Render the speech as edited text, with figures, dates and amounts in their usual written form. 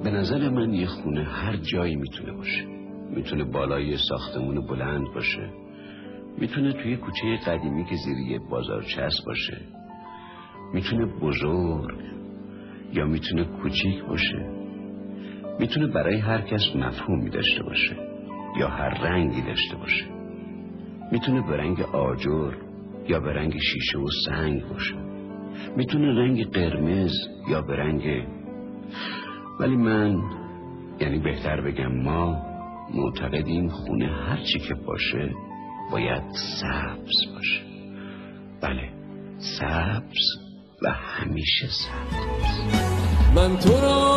به نظر من یه خونه هر جایی میتونه باشه. میتونه بالای ساختمون بلند باشه، میتونه توی کوچه قدیمی که زیر یه بازارچه است باشه، میتونه بزرگ یا میتونه کوچیک باشه، میتونه برای هر کس مفهومی داشته باشه یا هر رنگی داشته باشه، میتونه به رنگ آجر یا به رنگ شیشه و سنگ باشه، میتونه رنگ قرمز یا به رنگ، ولی من، یعنی بهتر بگم ما، معتقدیم خونه هر چی که باشه باید سبز باشه. بله، سبز و همیشه سبز. من تو را